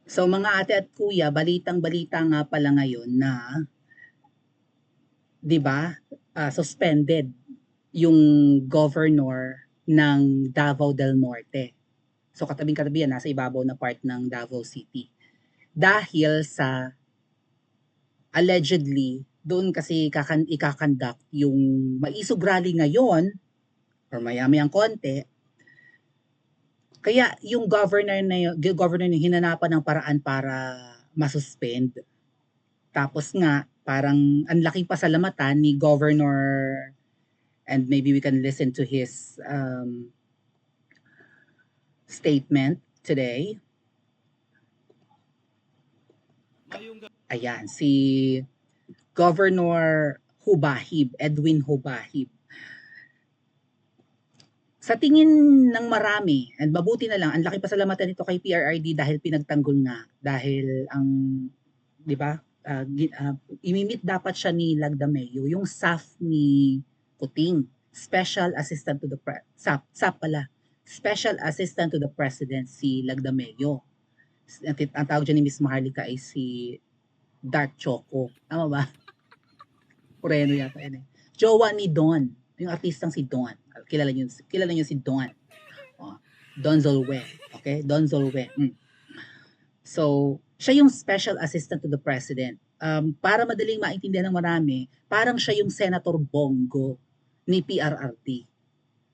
So mga ate at kuya, balitang-balita nga pala ngayon na, 'di ba, suspended yung governor ng Davao del Norte. So katabing-katabi yan, nasa ibabaw na part ng Davao City. Dahil sa allegedly, doon kasi ikakandak yung maisog rally ngayon or maya-mayang konti. Kaya yung governor na hinanapan ng paraan para masuspend. Tapos nga, parang ang laking pasalamatan ni Governor, and maybe we can listen to his statement today. Ayan, si Governor Hubahib, Edwin Hubahib. Sa tingin ng marami, and mabuti na lang, ang laki pasalamatan nito kay PRRD dahil pinagtanggol nga. Dahil ang, di ba, imimit dapat siya ni Lagdameo, yung SAF ni Kuting, Special Assistant to the SAP pala, Special Assistant to the President, si Lagdameo. Ang tawag dyan ni Miss Maharlika ay si Dark Choco. Tama ba? Moreno yata yan eh. Jowa ni Don, yung artistang si Don. Kilala niyo si Don. Oh, Don Zolwe. Okay? Don Zolwe. So, siya yung special assistant to the president. Para madaling maintindihan ng marami, parang siya yung Senator Bongo ni PRRD.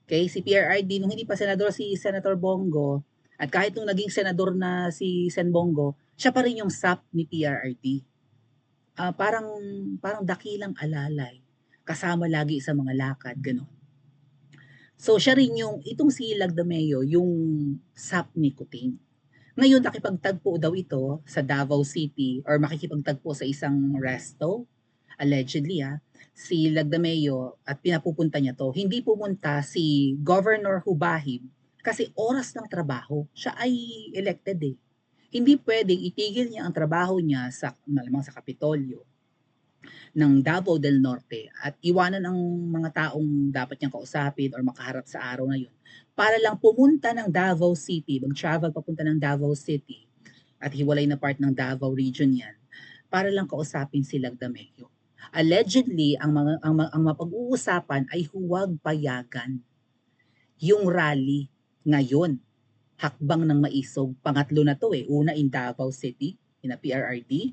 Okay? Si PRRD, nung hindi pa senador si Senator Bongo, at kahit nung naging senador na si Sen Bongo, siya pa rin yung SAP ni PRRD. Parang dakilang alalay. Kasama lagi sa mga lakad, gano'n. So, siya rin itong si Lagdameo, yung SAP ni Kuting. Ngayon, nakipagtagpo daw ito sa Davao City or makikipagtagpo sa isang resto, allegedly si Lagdameo at pinapupunta niya to. Hindi pumunta si Governor Hubahib kasi oras ng trabaho. Siya ay elected eh. Hindi pwedeng itigil niya ang trabaho niya malamang sa Kapitolyo ng Davao del Norte at iwanan ang mga taong dapat niyang kausapin or makaharap sa araw na yun para lang pumunta ng Davao City, mag-travel papunta ng Davao City at hiwalay na part ng Davao region yan para lang kausapin si Lagdameo. Allegedly, ang mapag-uusapan ay huwag payagan yung rally ngayon. Hakbang ng Maisog, pangatlo na to eh. Una in Davao City, in a PRRD.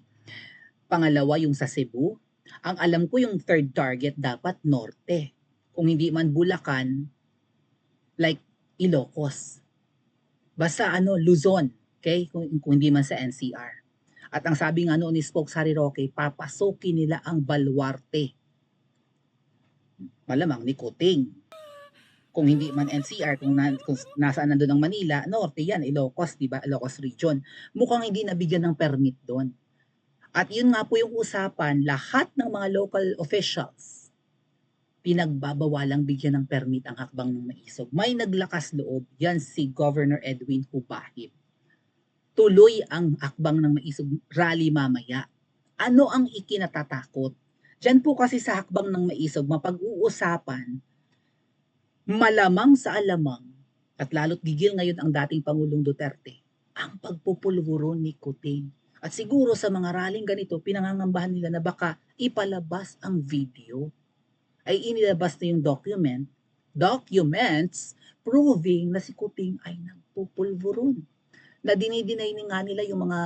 Pangalawa yung sa Cebu. Ang alam ko yung third target dapat norte. Kung hindi man Bulacan, like Ilocos. Basta Luzon, okay? Kung hindi man sa NCR. At ang sabi nga noon ni Spokes Harry Roque, papasukin nila ang Baluarte. Malamang ni Kuting. Kung hindi man NCR, kung nasaan nandun ang Manila, norte yan, Ilocos, di ba? Ilocos region. Mukhang hindi nabigyan ng permit doon. At yun nga po yung usapan, lahat ng mga local officials, pinagbabawalang bigyan ng permit ang hakbang ng Maisog. May naglakas loob, yan si Governor Edwin Hubahib. Tuloy ang hakbang ng Maisog rally mamaya. Ano ang ikinatatakot? Diyan po kasi sa hakbang ng Maisog, mapag-uusapan, malamang sa alamang, at lalo't gigil ngayon ang dating Pangulong Duterte, ang pagpupulvuro ni Kuting. At siguro sa mga rallying ganito, pinangangambahan nila na baka ipalabas ang video. Ay inilabas na yung documents proving na si Kuting ay nagpupulvuron. Na dinidinay nga nila yung mga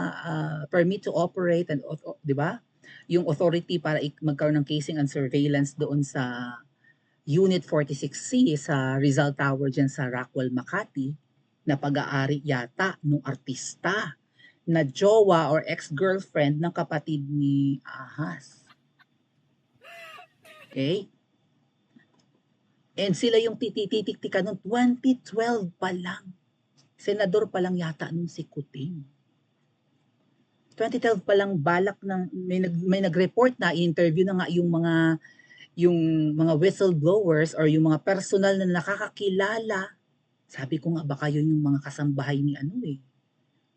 permit to operate and di ba? Yung authority para magkaroon ng casing and surveillance doon sa Unit 46C sa Rizal Tower dyan sa Rockwell, Makati, na pag-aari yata nung artista na jowa or ex-girlfriend ng kapatid ni Ahas. Okay? And sila yung tititiktikan noong 2012 pa lang. Senador pa lang yata nung si Kuting. 2012 pa lang balak ng may nag-report na interview na nga yung mga whistleblowers or yung mga personal na nakakakilala. Sabi ko nga baka yun yung mga kasambahay ni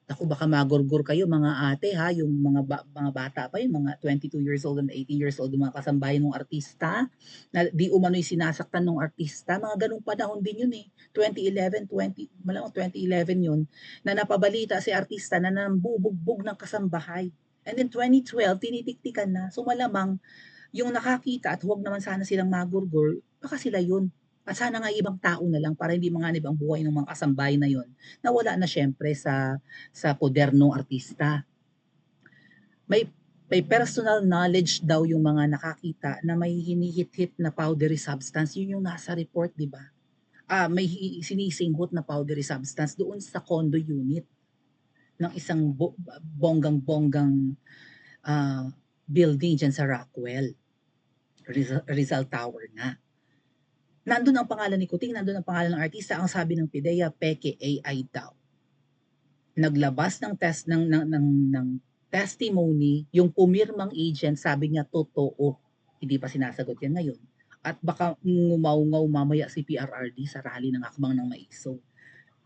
Naku, baka magurgur kayo mga ate ha, yung mga bata pa, yung mga 22 years old and 18 years old, yung mga kasambahay ng artista, na di umano'y sinasaktan ng artista, mga ganong panahon din yun eh. 2011, malamang 2011 yun, na napabalita si artista na nambubugbog ng kasambahay. And then 2012, tinitiktikan na. So malamang, yung nakakita at huwag naman sana silang magurgur, baka sila yun. At sana nga ibang tao na lang para hindi manganib ang buhay ng mga kasambahay na yun, na wala na syempre sa poder ng artista. May may personal knowledge daw yung mga nakakita na may hinihit-hit na powdery substance. Yun yung nasa report, di ba? May sinisinghot na powdery substance doon sa condo unit ng isang bonggang-bonggang ah, building dyan sa Rockwell. Rizal Tower nga. Nandun ang pangalan ni Kuting, nandun ang pangalan ng artista. Ang sabi ng PIDEA, peke AI daw. Naglabas ng test ng testimony, yung pumirmang agent, sabi niya totoo. Hindi pa sinasagot yan ngayon. At baka ngumaw-ngaw mamaya si PRRD sa rally ng Akbang ng Maiso.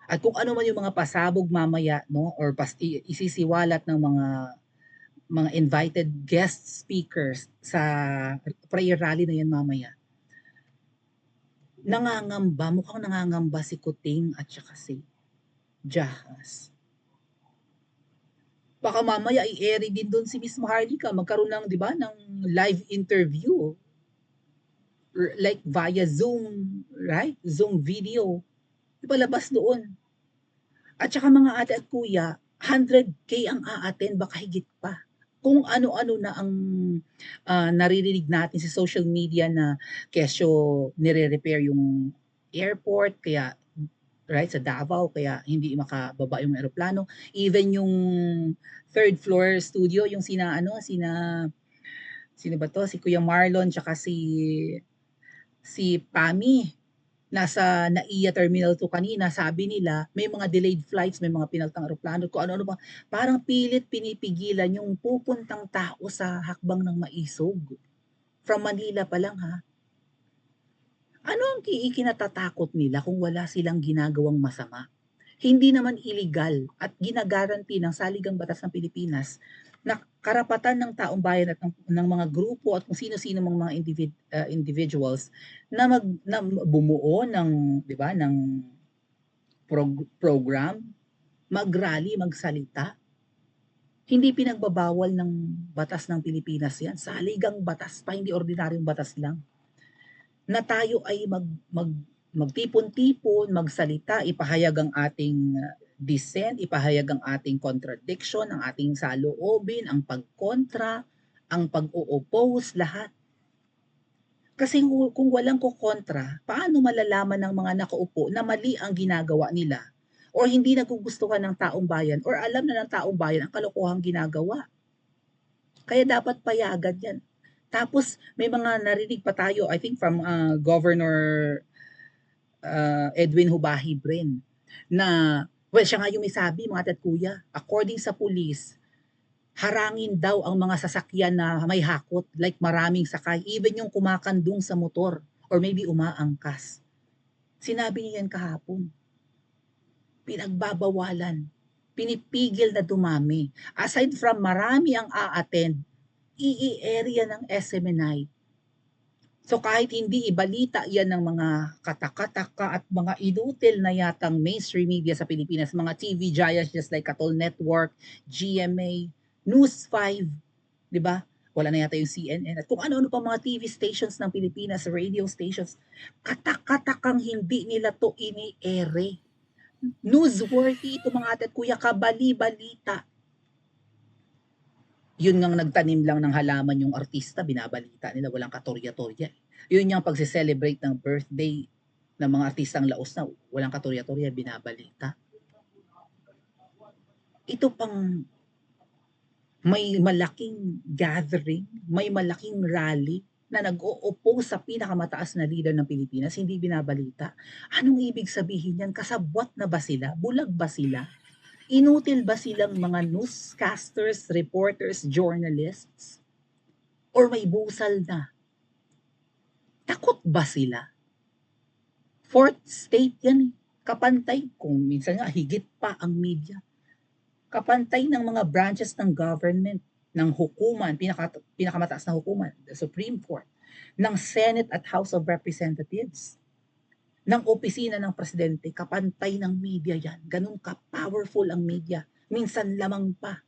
At kung ano man yung mga pasabog mamaya, no, or isisiwalat ng mga invited guest speakers sa prayer rally na yan mamaya, mukhang nangangamba si Kuting at saka si Jahas. Baka mamaya i-airy din doon si Miss Maharlika, magkaroon ng, 'di ba, ng live interview like via Zoom, right? Zoom video. Ipalabas doon. At saka mga ate at kuya, 100K ang aattend, baka higit pa. Kung ano-ano na ang naririnig natin sa social media na kesyo nire-repair yung airport, kaya right sa Davao, kaya hindi makababa yung eroplano. Even yung third floor studio, yung sino ba to? Si Kuya Marlon, tsaka si Pami, nasa NAIA Terminal 2 kanina, sabi nila, may mga delayed flights, may mga pinaltang eroplano, kung ano-ano pa. Parang pilit pinipigilan yung pupuntang tao sa hakbang ng Maisog. From Manila pa lang ha. Ano ang ikinatatakot nila kung wala silang ginagawang masama? Hindi naman illegal at ginagaranti ng saligang batas ng Pilipinas na karapatan ng taong bayan at ng mga grupo at kung sino-sino mga individuals na bumuo ng, 'di ba, ng program, mag-rally, magsalita. Hindi pinagbabawal ng batas ng Pilipinas 'yan. Saligang batas pa, hindi ordinaryong batas lang. Na tayo ay magtipon-tipon, magsalita, ipahayag ang ating dissent, ipahayag ang ating contradiction, ang ating saloobin, ang pagkontra, ang pag-o-oppose, lahat. Kasi kung walang kukontra, paano malalaman ng mga nakaupo na mali ang ginagawa nila o hindi nagugustuhan ng taong bayan or alam na ng taong bayan ang kalokohang ginagawa. Kaya dapat payagan yan. Tapos may mga narinig pa tayo, I think from Governor Edwin Hubahibrin, na, well, siya nga yung may sabi, mga tat kuya, according sa police, harangin daw ang mga sasakyan na may hakot, like maraming sakay, even yung kumakandong sa motor, or maybe umaangkas. Sinabi niya yan kahapon. Pinagbabawalan. Pinipigil na dumami. Aside from marami ang a-attend, area ng SMNI. So kahit hindi ibalita yan ng mga katakataka at mga inutil na yatang mainstream media sa Pilipinas, mga TV giants just like Katol Network, GMA, News 5, di ba? Wala na yata yung CNN at kung ano-ano pa mga TV stations ng Pilipinas, radio stations, katakatakang hindi nila to ini-ere. Newsworthy ito mga ate at kuya, kabali-balita. Yun ngang nagtanim lang ng halaman yung artista, binabalita nila, walang katorya-torya. Yun yung pagse-celebrate ng birthday ng mga artistang laos na walang katorya-torya, binabalita. Ito pang may malaking gathering, may malaking rally na nag-o-oppose sa pinakamataas na leader ng Pilipinas, hindi binabalita. Anong ibig sabihin yan? Kasabwat na ba sila? Bulag ba sila? Inutil ba silang mga newscasters, reporters, journalists? Or may busal na? Takot ba sila? Fourth state yan eh. Kapantay, kung minsan nga higit pa ang media. Kapantay ng mga branches ng government, ng hukuman, pinakamataas na hukuman, the Supreme Court, ng Senate at House of Representatives, ng opisina ng presidente, kapantay ng media yan. Ganun ka-powerful ang media. Minsan lamang pa.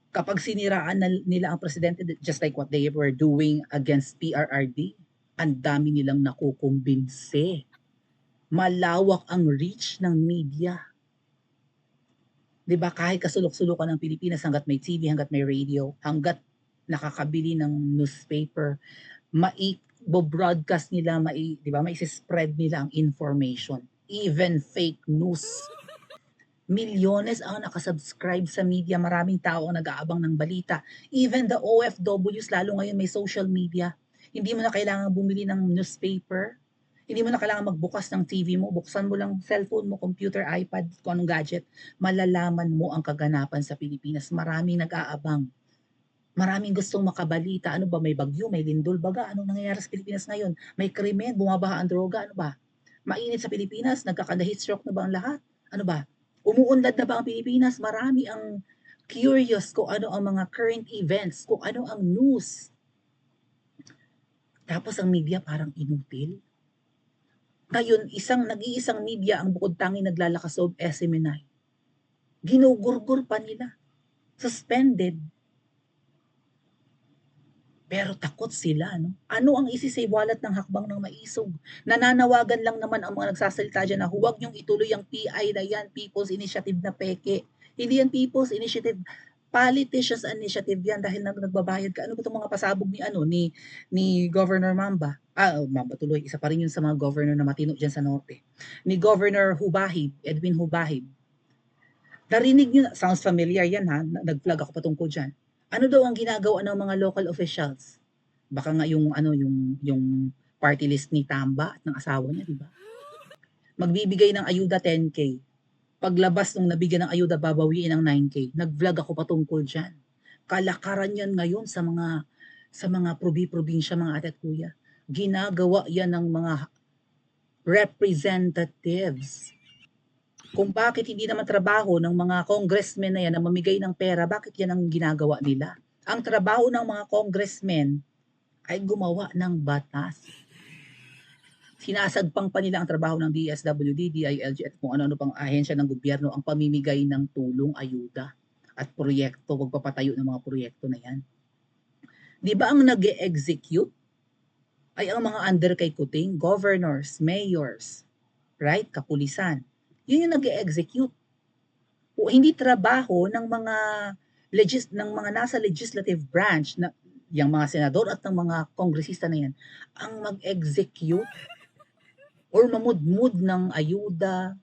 Kapag siniraan nila ang presidente, just like what they were doing against PRRD, ang dami nilang nakukumbinse. Malawak ang reach ng media. 'Di ba, kahit kasulok-sulukan ng Pilipinas hangga't may TV, hangga't may radio, hangga't nakakabili ng newspaper, broadcast nila, 'di ba, spread nila ang information, even fake news. Milyones ang nakasubscribe sa media, maraming tao ang nag-aabang ng balita. Even the OFWs, lalo ngayon may social media, hindi mo na kailangan bumili ng newspaper, hindi mo na kailangan magbukas ng TV mo, buksan mo lang cellphone mo, computer, iPad, kung anong gadget, malalaman mo ang kaganapan sa Pilipinas. Maraming nag-aabang. Maraming gustong makabalita. Ano ba, may bagyo, may lindol baga, anong nangyayari sa Pilipinas ngayon? May krimen, bumabaha ang droga, ano ba? Mainit sa Pilipinas, nagkaka-heat stroke na ba ang lahat? Ano ba? Umuunlad na ba ang Pilipinas? Marami ang curious kung ano ang mga current events, kung ano ang news. Tapos ang media parang inutil. Ngayon, nag-iisang media ang bukod tanging naglalakas loob, SMNI. Ginugurgur pa nila. Suspended. Pero takot sila, no? Ano ang isisaywalat ng hakbang ng maisog? Nananawagan lang naman ang mga nagsasalita dyan na huwag niyong ituloy ang PI na yan, People's Initiative na peke. Hindi yan People's Initiative, politicians' initiative yan dahil nagbabayad ka. Ano ba itong mga pasabog ni Governor Mamba? Mamba tuloy, isa pa rin yun sa mga governor na matino dyan sa norte. Ni Governor Hubahib, Edwin Hubahib. Narinig nyo, sounds familiar yan ha, nag-flag ako patungkol dyan. Ano daw ang ginagawa ng mga local officials? Baka nga yung party list ni Tamba at ng asawa niya, di ba? Magbibigay ng ayuda 10K. Paglabas nung nabigyan ng ayuda, babawiin ng 9K. Nag-vlog ako patungkol dyan. Kalakaran yan ngayon sa mga probinsya, mga ate at kuya. Ginagawa yan ng mga representatives. Kung bakit hindi naman trabaho ng mga congressmen na yan na mamigay ng pera, bakit yan ang ginagawa nila? Ang trabaho ng mga congressmen ay gumawa ng batas. Sinasagpang pa nila ang trabaho ng DSWD, DILG at kung ano-ano pang ahensya ng gobyerno ang pamimigay ng tulong, ayuda at proyekto, pagpapatayo ng mga proyekto na yan. Di ba ang nag-execute ay ang mga under kay Kuting, governors, mayors, right? Kapulisan. Yun yung nag-execute. O hindi trabaho ng mga nasa legislative branch na yung mga senador at ng mga kongresista na yan ang mag-execute or mamudmud ng ayuda.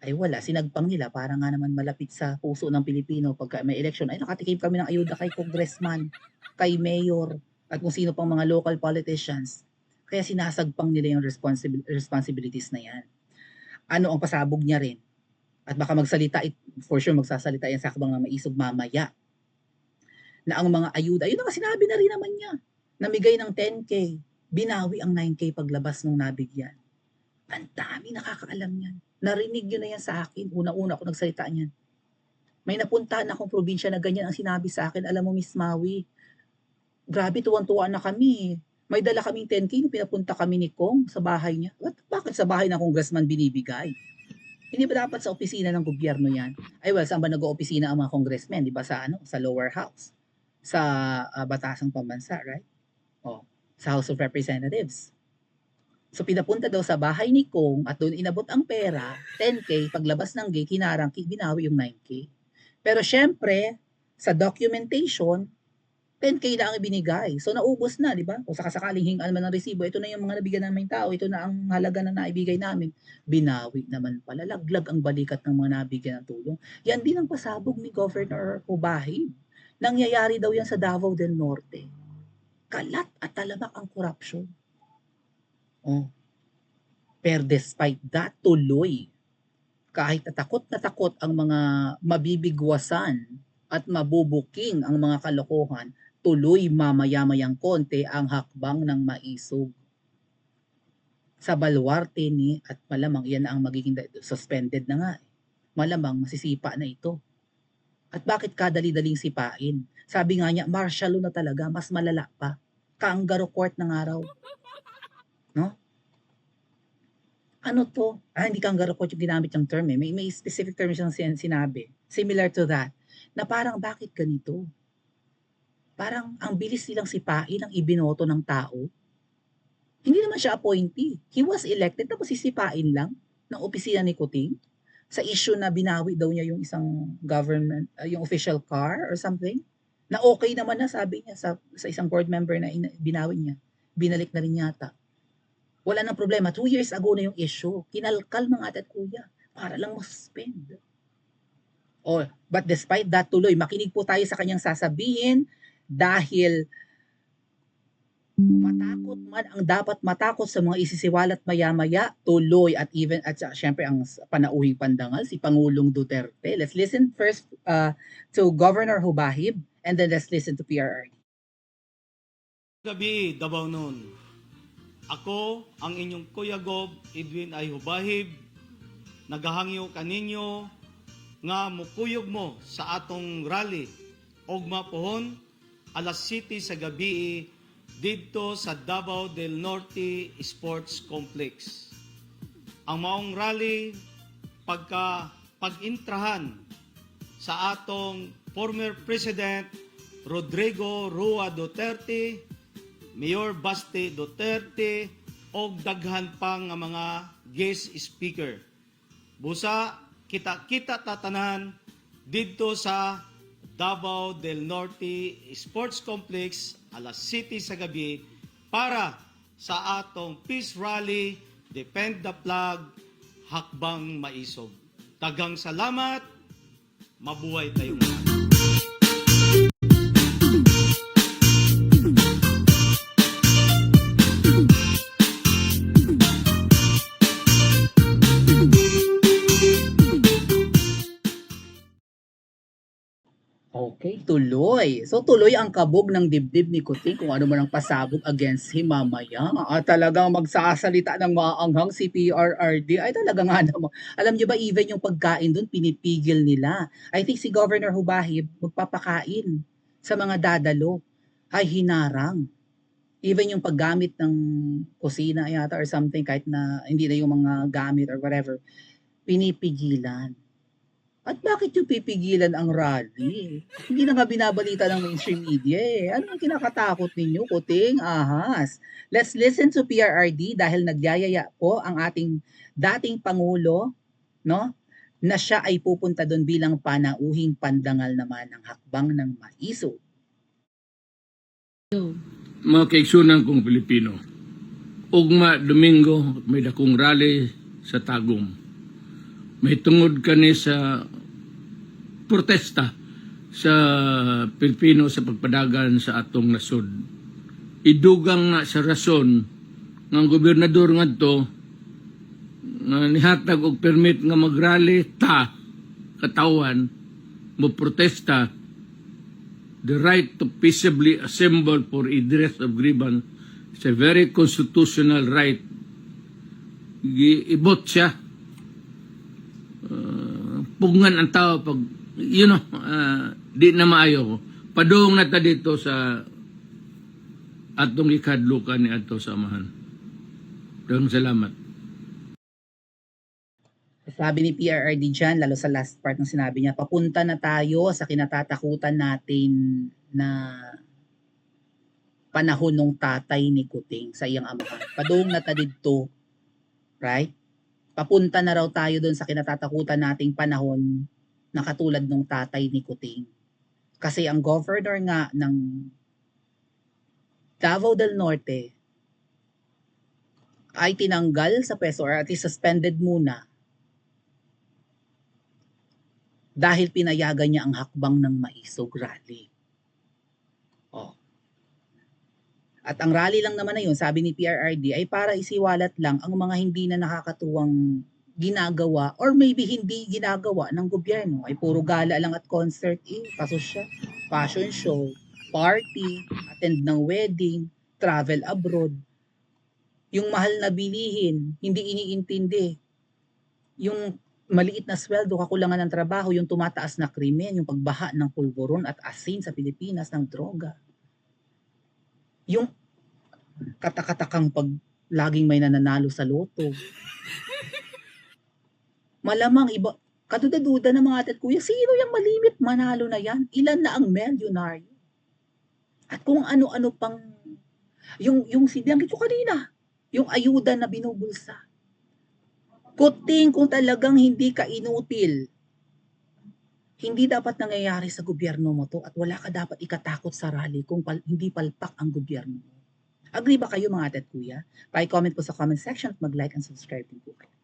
Ay wala, sinagpang nila para nga naman malapit sa puso ng Pilipino pagka may election. Ay nakatikim kami ng ayuda kay congressman, kay mayor, at kung sino pang mga local politicians. Kaya sinasagpang nila yung responsibilities na yan. Ano ang pasabog niya rin? At baka for sure magsasalita yan sa hakbang ng maisog mamaya, na ang mga ayuda, yun ang sinabi na rin naman niya, namigay ng 10K, binawi ang 9K paglabas nung nabigyan. Ang dami nakakaalam yan. Narinig yun na yan sa akin, una-una ako nagsalita niyan. May napuntahan akong probinsya na ganyan ang sinabi sa akin, alam mo Miss Maui, grabe tuwan-tuwa na kami. May dala kaming 10K nung pinapunta kami ni Kong sa bahay niya. Bakit sa bahay ng congressman binibigay? Hindi ba dapat sa opisina ng gobyerno yan? Ay well, saan ba nag-oopisina ang mga congressmen? Di ba sa lower house? Sa batasang pambansa, right? Sa House of Representatives. So pinapunta daw sa bahay ni Kong at doon inabot ang pera, 10K, paglabas ng gate, hinarang, binawi yung 9K. Pero syempre, sa documentation, 10K na ang ibinigay. So naubos na, di ba? O sakasakaling hingaan man ng resibo, ito na yung mga nabigyan namin tao, ito na ang halaga na naibigay namin. Binawi naman pala. Laglag ang balikat ng mga nabigyan ng tulong. Yan din ang pasabog ni Governor Hubahib. Nangyayari daw yan sa Davao del Norte. Kalat at talamak ang korupsyon. Pero despite that, tuloy. Kahit na takot ang mga mabibigwasan at mabubuking ang mga kalokohan, tuloy mamaya-mayang konti ang hakbang ng maisog. Sa baluarte ni at malamang yan ang magiging suspended na nga. Malamang masisipa na ito. At bakit kadali-daling sipain? Sabi nga niya, martial law na talaga, mas malala pa. Kangaroo court na nga raw, no? Ano 'to? Hindi kangaroo court yung ginamit niyang term, eh, may specific term siyang sinabi, similar to that, na parang bakit ganito? Parang ang bilis nilang sipain ang ibinoto ng tao. Hindi naman siya appointee. He was elected tapos sisipain lang ng opisina ni Kuting sa issue na binawi daw niya yung isang government, yung official car or something. Na okay naman na sabi niya sa isang board member na binawi niya. Binalik na rin yata. Wala nang problema. 2 years ago na yung issue. Kinalkal ng ate at kuya para lang ma-suspend. Oh, but despite that, tuloy, makinig po tayo sa kanyang sasabihin dahil matakot man ang dapat matakot sa mga isisiwalat maya-maya, tuloy at even at syempre ang panauhing pandangal si Pangulong Duterte. Let's listen first to Governor Hubahib and then let's listen to PRRD. Gabi, Davao noon. Ako, ang inyong Kuya Gob, Edwin ay Hubahib, nagahangyo kaninyo nga mukuyog mo sa atong rally og mapuhon alas 7 sa gabi didto sa Davao del Norte Sports Complex. Ang maong rally pag-intrahan sa atong former President Rodrigo Roa Duterte, Mayor Baste Duterte o daghan pa nga mga guest speaker. Busa kita tatanan didto sa Davao del Norte Sports Complex alas 7 sa gabi para sa atong peace rally, Defend the Flag, Hakbang Maisog. Daghang salamat, mabuhay tayong lahat. Okay, tuloy. So tuloy ang kabog ng dibdib ni Kuting kung ano man ang pasabog against him mamaya. At talagang magsasalita ng maanghang si PRRD ay talaga nga naman. Alam niyo ba even yung pagkain doon pinipigil nila. I think si Governor Hubahib magpapakain sa mga dadalo ay hinarang. Even yung paggamit ng kusina yata or something kahit na hindi na yung mga gamit or whatever, pinipigilan. At bakit yung pipigilan ang rally? Hindi na nga binabalita ng mainstream media eh. Ano ang kinakatakot ninyo, Kuting? Ahas. Let's listen to PRRD dahil nagyayaya po ang ating dating Pangulo, no? Na siya ay pupunta doon bilang panauhing pandangal naman ng hakbang ng maiso. Mga kaigsunan kong Pilipino, ugma Domingo may dakong rally sa Tagum. May tungod kani sa protesta sa Pilipino sa pagpadagan sa atong nasod. Idugang na sa rason ng gobernador ngadto nga nihatag og permit nga magrally ta katawan mo protesta the right to peaceably assemble for redress of grievance is a very constitutional right. Ibot siya. Pugngan ang tao pag, di na maayo. Padung na ta dito sa atong ikadlukan ni ato samahan. Daghang salamat. Sabi ni PRRD dyan, lalo sa last part ng sinabi niya, papunta na tayo sa kinatatakutan natin na panahon ng tatay ni Kuting sa iyang amahan. Padung na ta dito, right? Papunta na raw tayo doon sa kinatatakutan nating panahon na katulad ng tatay ni Kuting. Kasi ang governor nga ng Davao del Norte ay tinanggal sa pwesto or at least suspended muna dahil pinayagan niya ang hakbang ng maisog rally. Oh. At ang rally lang naman na yun, sabi ni PRRD, ay para isiwalat lang ang mga hindi na nakakatuwang ginagawa or maybe hindi ginagawa ng gobyerno. Ay puro gala lang at concert, pasosya, fashion show, party, attend ng wedding, travel abroad. Yung mahal na bilihin, hindi iniintindi. Yung maliit na sweldo, kakulangan ng trabaho, yung tumataas na krimen, yung pagbaha ng pulburon at asin sa Pilipinas ng droga. Yung katakatakang pag laging may nananalo sa loto. Malamang iba, kaduda-duda ng mga ate at kuya, sino yung malimit manalo na yan? Ilan na ang milyonaryo? At kung ano-ano pang, yung sinanggit ko kanina, yung ayuda na binubulsa. Kuting kung talagang hindi ka inutil, hindi dapat nangyayari sa gobyerno mo to at wala ka dapat ikatakot sa rally kung hindi palpak ang gobyerno mo. Agree ba kayo mga ate at kuya? Pa-comment po sa comment section at mag-like and subscribe din po kayo.